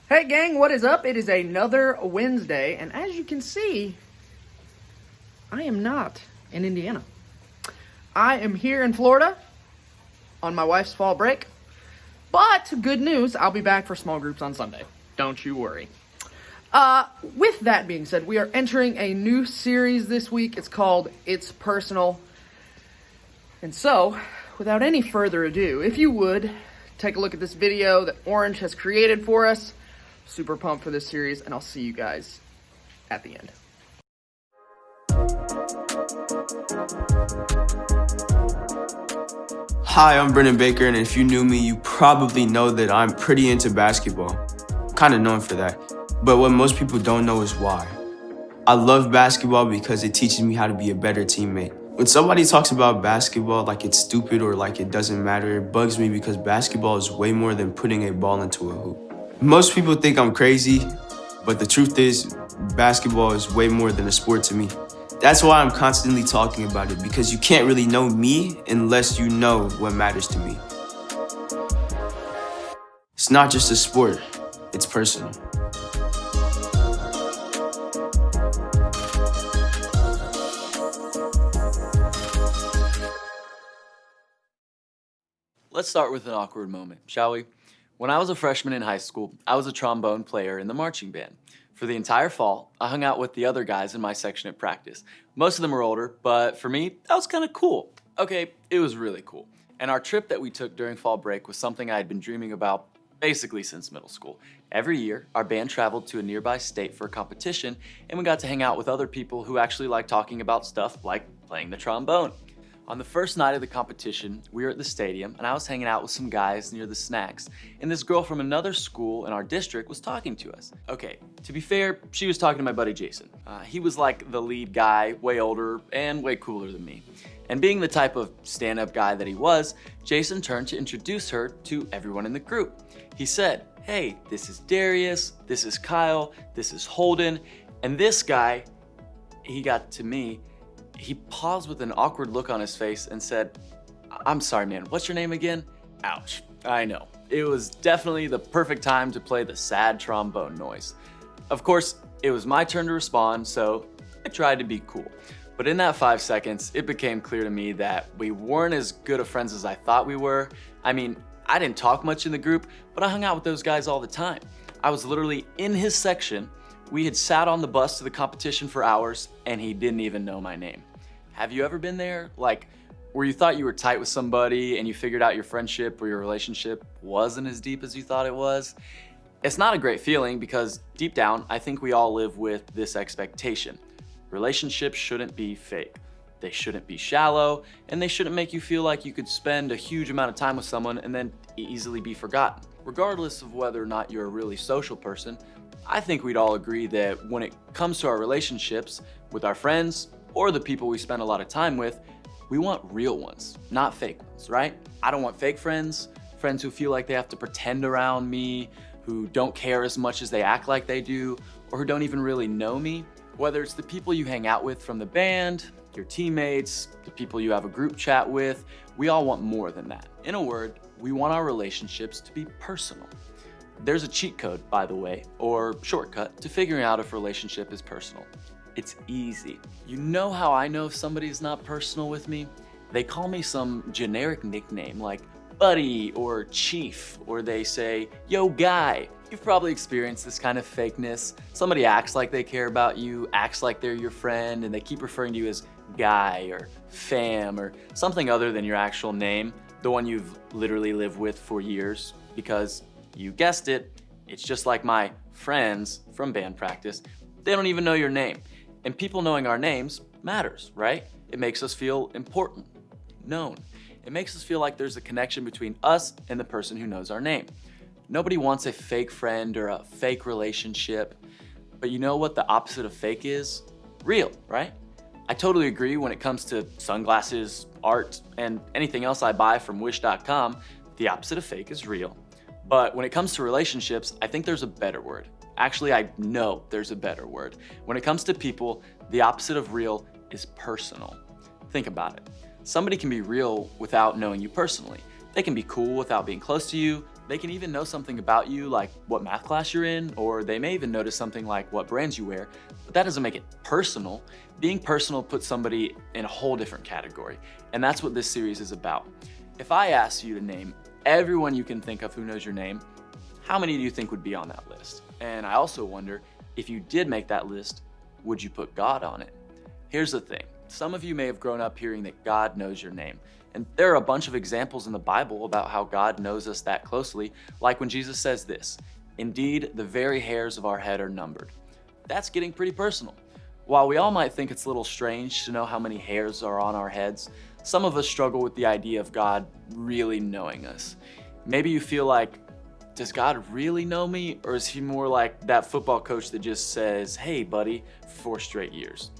Hey gang, what is up? It is another Wednesday, and as you can see, I am not in Indiana. I am here in Florida on my wife's fall break, but good news, I'll be back for small groups on Sunday. Don't you worry. With that being said, we are entering a new series this week. It's called It's Personal. And so, without any further ado, if you would, take a look at this video that Orange has created for us. Super pumped for this series, and I'll see you guys at the end. Hi, I'm Brendan Baker, and if you knew me, you probably know that I'm pretty into basketball. Kind of known for that. But what most people don't know is why. I love basketball because it teaches me how to be a better teammate. When somebody talks about basketball like it's stupid or like it doesn't matter, it bugs me because basketball is way more than putting a ball into a hoop. Most people think I'm crazy, but the truth is, basketball is way more than a sport to me. That's why I'm constantly talking about it, because you can't really know me unless you know what matters to me. It's not just a sport, it's personal. Let's start with an awkward moment, shall we? When I was a freshman in high school, I was a trombone player in the marching band. For the entire fall, I hung out with the other guys in my section at practice. Most of them were older, but for me, that was kind of cool. Okay, it was really cool. And our trip that we took during fall break was something I had been dreaming about basically since middle school. Every year, our band traveled to a nearby state for a competition, and we got to hang out with other people who actually like talking about stuff like playing the trombone. On the first night of the competition, we were at the stadium, and I was hanging out with some guys near the snacks, and this girl from another school in our district was talking to us. Okay, to be fair, she was talking to my buddy Jason. He was like the lead guy, way older and way cooler than me. And being the type of stand-up guy that he was, Jason turned to introduce her to everyone in the group. He said, "Hey, this is Darius, this is Kyle, this is Holden," and this guy, he got to me. He paused with an awkward look on his face and said, "I'm sorry, man, what's your name again?" Ouch, I know. It was definitely the perfect time to play the sad trombone noise. Of course, it was my turn to respond, so I tried to be cool. But in that 5 seconds, it became clear to me that we weren't as good of friends as I thought we were. I mean, I didn't talk much in the group, but I hung out with those guys all the time. I was literally in his section. We had sat on the bus to the competition for hours, and he didn't even know my name. Have you ever been there? Like, where you thought you were tight with somebody and you figured out your friendship or your relationship wasn't as deep as you thought it was? It's not a great feeling because deep down, I think we all live with this expectation. Relationships shouldn't be fake. They shouldn't be shallow, and they shouldn't make you feel like you could spend a huge amount of time with someone and then easily be forgotten. Regardless of whether or not you're a really social person, I think we'd all agree that when it comes to our relationships with our friends or the people we spend a lot of time with, we want real ones, not fake ones, right? I don't want fake friends, friends who feel like they have to pretend around me, who don't care as much as they act like they do, or who don't even really know me. Whether it's the people you hang out with from the band, your teammates, the people you have a group chat with, we all want more than that. In a word, we want our relationships to be personal. There's a cheat code, by the way, or shortcut to figuring out if a relationship is personal. It's easy. You know how I know if somebody's not personal with me? They call me some generic nickname like buddy or chief, or they say, "Yo, guy." You've probably experienced this kind of fakeness. Somebody acts like they care about you, acts like they're your friend, and they keep referring to you as guy or fam or something other than your actual name, the one you've literally lived with for years, because you guessed it, it's just like my friends from band practice. They don't even know your name. And people knowing our names matters, right? It makes us feel important, known. It makes us feel like there's a connection between us and the person who knows our name. Nobody wants a fake friend or a fake relationship, but you know what the opposite of fake is? Real, right? I totally agree when it comes to sunglasses, art, and anything else I buy from Wish.com, the opposite of fake is real. But when it comes to relationships, I think there's a better word. Actually, I know there's a better word. When it comes to people, the opposite of real is personal. Think about it. Somebody can be real without knowing you personally. They can be cool without being close to you. They can even know something about you, like what math class you're in, or they may even notice something like what brands you wear, but that doesn't make it personal. Being personal puts somebody in a whole different category, and that's what this series is about. If I asked you to name everyone you can think of who knows your name, how many do you think would be on that list? And I also wonder, if you did make that list, would you put God on it? Here's the thing. Some of you may have grown up hearing that God knows your name. And there are a bunch of examples in the Bible about how God knows us that closely, like when Jesus says this, "Indeed, the very hairs of our head are numbered." That's getting pretty personal. While we all might think it's a little strange to know how many hairs are on our heads, some of us struggle with the idea of God really knowing us. Maybe you feel like, does God really know me? Or is he more like that football coach that just says, "Hey, buddy," for 4 straight years?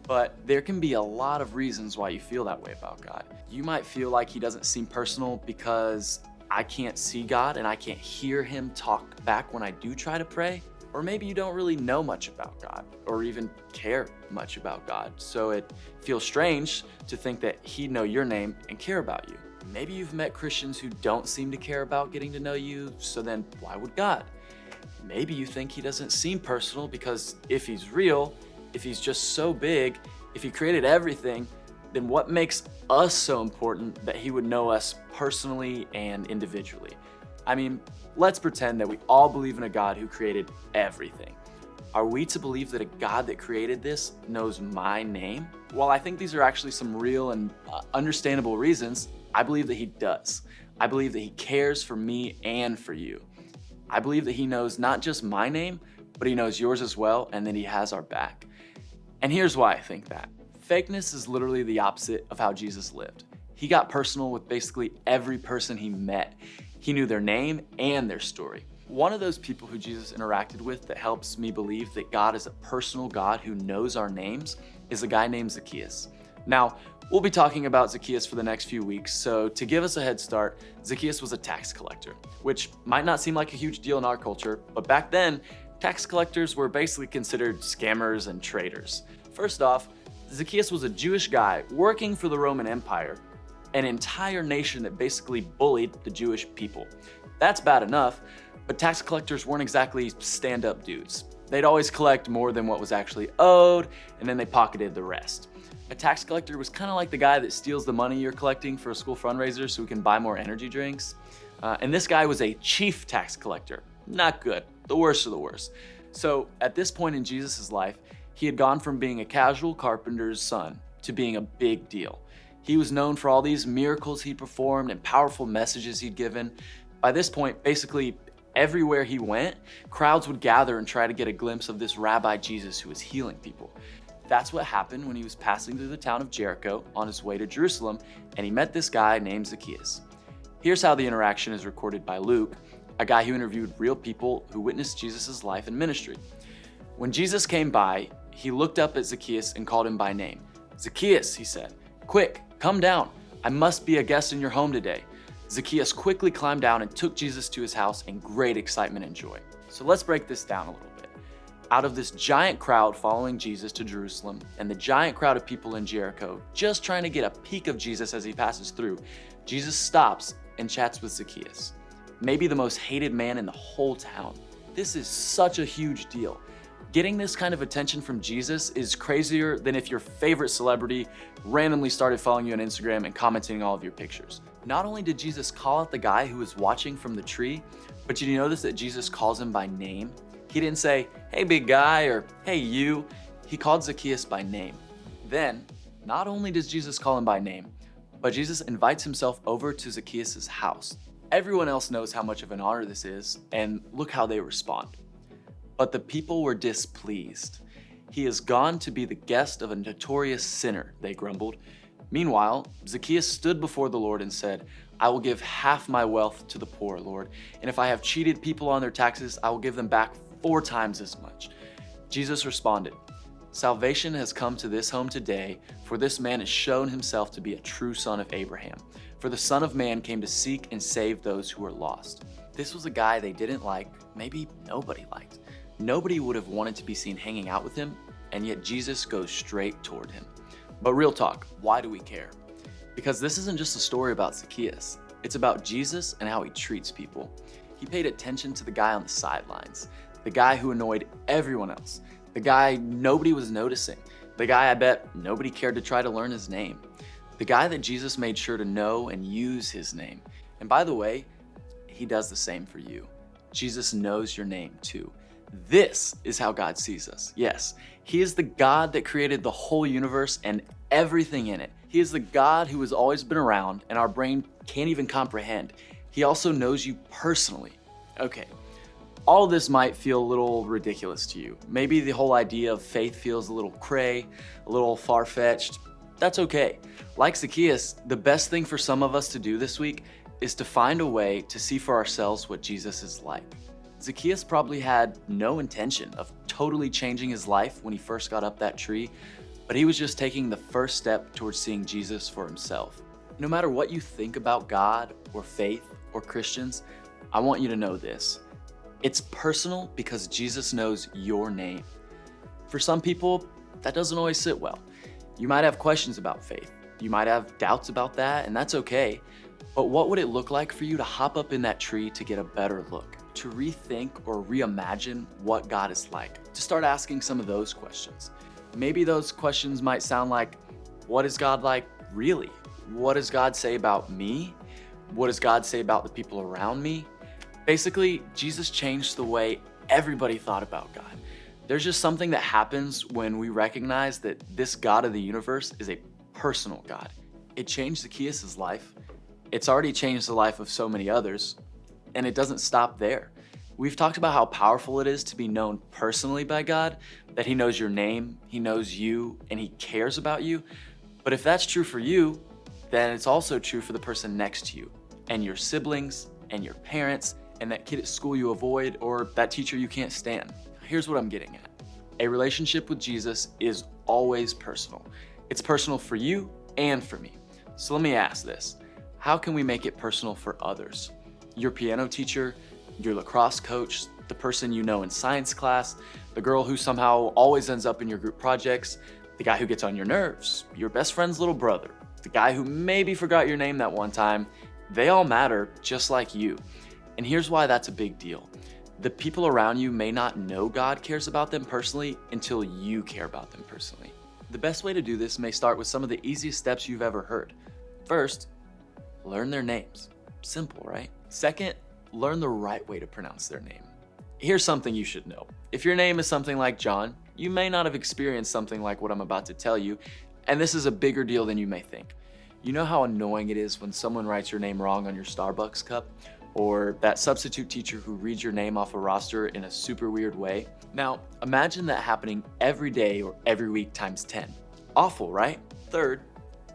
But there can be a lot of reasons why you feel that way about God. You might feel like he doesn't seem personal because I can't see God and I can't hear him talk back when I do try to pray. Or maybe you don't really know much about God or even care much about God. So it feels strange to think that he'd know your name and care about you. Maybe you've met Christians who don't seem to care about getting to know you, so then why would God? Maybe you think he doesn't seem personal because if he's real, if he's just so big, if he created everything, then what makes us so important that he would know us personally and individually? I mean, let's pretend that we all believe in a God who created everything. Are we to believe that a God that created this knows my name? While I think these are actually some real and understandable reasons, I believe that he does. I believe that he cares for me and for you. I believe that he knows not just my name, but he knows yours as well, and that he has our back. And here's why I think that. Fakeness is literally the opposite of how Jesus lived. He got personal with basically every person he met. He knew their name and their story. One of those people who Jesus interacted with that helps me believe that God is a personal God who knows our names is a guy named Zacchaeus. Now, we'll be talking about Zacchaeus for the next few weeks, so to give us a head start, Zacchaeus was a tax collector, which might not seem like a huge deal in our culture, but back then, tax collectors were basically considered scammers and traitors. First off, Zacchaeus was a Jewish guy working for the Roman Empire, an entire nation that basically bullied the Jewish people. That's bad enough, but tax collectors weren't exactly stand-up dudes. They'd always collect more than what was actually owed, and then they pocketed the rest. A tax collector was kind of like the guy that steals the money you're collecting for a school fundraiser so we can buy more energy drinks. And this guy was a chief tax collector. Not good, the worst of the worst. So at this point in Jesus' life, he had gone from being a casual carpenter's son to being a big deal. He was known for all these miracles he performed and powerful messages he'd given. By this point, basically everywhere he went, crowds would gather and try to get a glimpse of this Rabbi Jesus who was healing people. That's what happened when he was passing through the town of Jericho on his way to Jerusalem, and he met this guy named Zacchaeus. Here's how the interaction is recorded by Luke, a guy who interviewed real people who witnessed Jesus' life and ministry. When Jesus came by, he looked up at Zacchaeus and called him by name. "Zacchaeus," he said, "quick, come down. I must be a guest in your home today." Zacchaeus quickly climbed down and took Jesus to his house in great excitement and joy. So let's break this down a little bit. Out of this giant crowd following Jesus to Jerusalem and the giant crowd of people in Jericho just trying to get a peek of Jesus as he passes through, Jesus stops and chats with Zacchaeus, maybe the most hated man in the whole town. This is such a huge deal. Getting this kind of attention from Jesus is crazier than if your favorite celebrity randomly started following you on Instagram and commenting all of your pictures. Not only did Jesus call out the guy who was watching from the tree, but did you notice that Jesus calls him by name? He didn't say, "Hey, big guy," or "Hey, you." He called Zacchaeus by name. Then, not only does Jesus call him by name, but Jesus invites himself over to Zacchaeus' house. Everyone else knows how much of an honor this is, and look how they respond. But the people were displeased. "He has gone to be the guest of a notorious sinner," they grumbled. Meanwhile, Zacchaeus stood before the Lord and said, "I will give half my wealth to the poor, Lord, and if I have cheated people on their taxes, I will give them back 4 times as much." Jesus responded, "Salvation has come to this home today, for this man has shown himself to be a true son of Abraham. For the Son of Man came to seek and save those who were lost." This was a guy they didn't like, maybe nobody liked. Nobody would have wanted to be seen hanging out with him, and yet Jesus goes straight toward him. But real talk, why do we care? Because this isn't just a story about Zacchaeus. It's about Jesus and how he treats people. He paid attention to the guy on the sidelines, the guy who annoyed everyone else, the guy nobody was noticing, the guy I bet nobody cared to try to learn his name, the guy that Jesus made sure to know and use his name. And by the way, he does the same for you. Jesus knows your name too. This is how God sees us. Yes, he is the God that created the whole universe and everything in it. He is the God who has always been around and our brain can't even comprehend. He also knows you personally. Okay, all of this might feel a little ridiculous to you. Maybe the whole idea of faith feels a little cray, a little far-fetched. That's okay. Like Zacchaeus, the best thing for some of us to do this week is to find a way to see for ourselves what Jesus is like. Zacchaeus probably had no intention of totally changing his life when he first got up that tree, but he was just taking the first step towards seeing Jesus for himself. No matter what you think about God or faith or Christians, I want you to know this. It's personal because Jesus knows your name. For some people, that doesn't always sit well. You might have questions about faith. You might have doubts about that, and that's okay. But what would it look like for you to hop up in that tree to get a better look? To rethink or reimagine what God is like? To start asking some of those questions. Maybe those questions might sound like, what is God like really? What does God say about me? What does God say about the people around me? Basically, Jesus changed the way everybody thought about God. There's just something that happens when we recognize that this God of the universe is a personal God. It changed Zacchaeus' life. It's already changed the life of so many others, and it doesn't stop there. We've talked about how powerful it is to be known personally by God, that he knows your name, he knows you, and he cares about you. But if that's true for you, then it's also true for the person next to you, and your siblings, and your parents, and that kid at school you avoid, or that teacher you can't stand. Here's what I'm getting at. A relationship with Jesus is always personal. It's personal for you and for me. So let me ask this. How can we make it personal for others? Your piano teacher, your lacrosse coach, the person you know in science class, the girl who somehow always ends up in your group projects, the guy who gets on your nerves, your best friend's little brother, the guy who maybe forgot your name that one time. They all matter just like you. And here's why that's a big deal. The people around you may not know God cares about them personally until you care about them personally. The best way to do this may start with some of the easiest steps you've ever heard. First, learn their names. Simple, right? Second, learn the right way to pronounce their name. Here's something you should know. If your name is something like John, you may not have experienced something like what I'm about to tell you, and this is a bigger deal than you may think. You know how annoying it is when someone writes your name wrong on your Starbucks cup? Or that substitute teacher who reads your name off a roster in a super weird way? Now, imagine that happening every day or every week times 10. Awful, right? Third,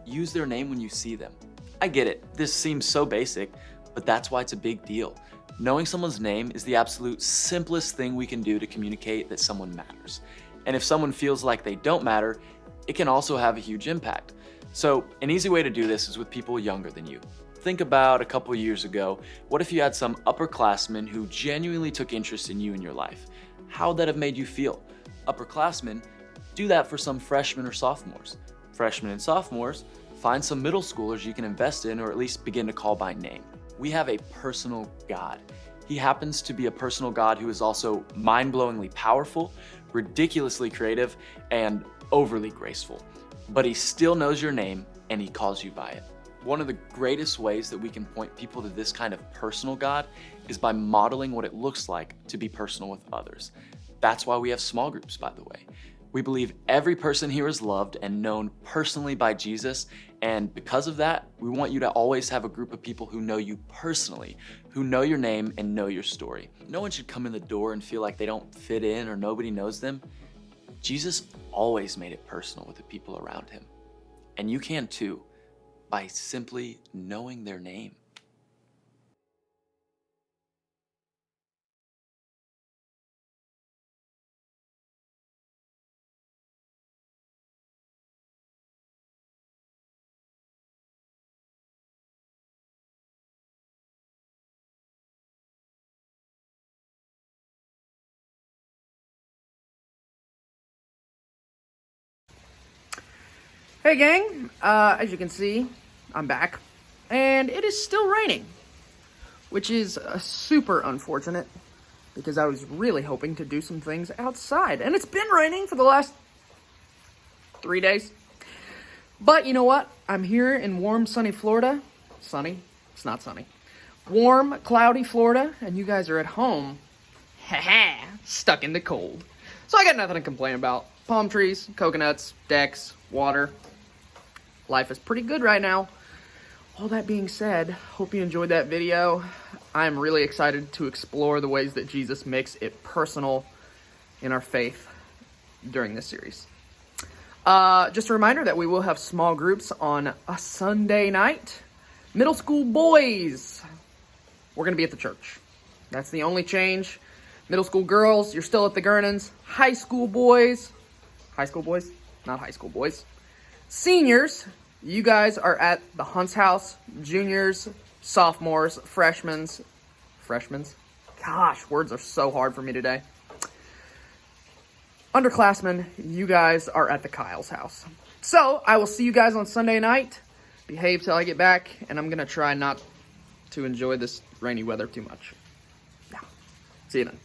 use their name when you see them. I get it, this seems so basic, but that's why it's a big deal. Knowing someone's name is the absolute simplest thing we can do to communicate that someone matters. And if someone feels like they don't matter, it can also have a huge impact. So an easy way to do this is with people younger than you. Think about a couple years ago. What if you had some upperclassmen who genuinely took interest in you in your life? How would that have made you feel? Upperclassmen, do that for some freshmen or sophomores. Freshmen and sophomores, find some middle schoolers you can invest in or at least begin to call by name. We have a personal God. He happens to be a personal God who is also mind-blowingly powerful, ridiculously creative, and overly graceful. But he still knows your name and he calls you by it. One of the greatest ways that we can point people to this kind of personal God is by modeling what it looks like to be personal with others. That's why we have small groups, by the way. We believe every person here is loved and known personally by Jesus, and because of that, we want you to always have a group of people who know you personally, who know your name and know your story. No one should come in the door and feel like they don't fit in or nobody knows them. Jesus always made it personal with the people around him. And you can too, by simply knowing their name. Hey gang, as you can see, I'm back. and it is still raining, which is super unfortunate because I was really hoping to do some things outside, and it's been raining for the last 3 days. But you know what? I'm here in warm, sunny Florida. Sunny? It's not sunny. Warm, cloudy Florida, and you guys are at home, stuck in the cold. So I got nothing to complain about. Palm trees, coconuts, decks, water. Life is pretty good right now. All that being said, hope you enjoyed that video. I'm really excited to explore the ways that Jesus makes it personal in our faith during this series. Just a reminder that we will have small groups on a Sunday night. Middle school boys, we're going to be at the church. That's the only change. Middle school girls, you're still at the Gurnans. High school boys, not high school boys. Seniors, you guys are at the Hunt's house. Juniors, sophomores, freshmen. Gosh, words are so hard for me today. Underclassmen, you guys are at the Kyle's house. So, I will see you guys on Sunday night. Behave till I get back, and I'm going to try not to enjoy this rainy weather too much. Yeah. See you then.